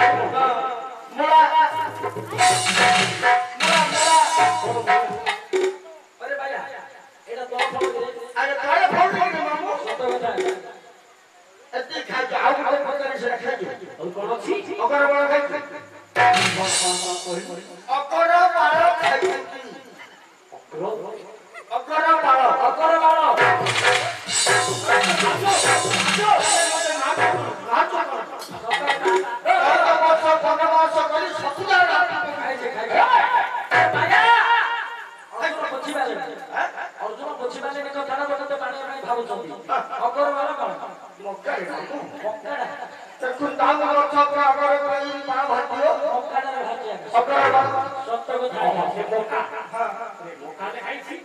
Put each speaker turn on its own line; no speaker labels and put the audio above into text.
मुड़ा
अरे भाया एटा तो फल
अरे काहे फोन नहीं मामू
सत कथा
एती खाइ आउ गोटे प्रकार से खाइ
और कोन अछि
अगर बड़ खाइ अकर बाळ खाइ अकर बाळ
अर्जुन बुझिबाले निज ध्यान बदते पानी पानी भाबुछंती अकर वाला कोन
मक्का
मक्काडा
देखुन दाम गछ अगर कोई पा भातियो
मक्काडा भातिया
अकर
सत्य कथा
से मक्का
मक्का ले खाइछि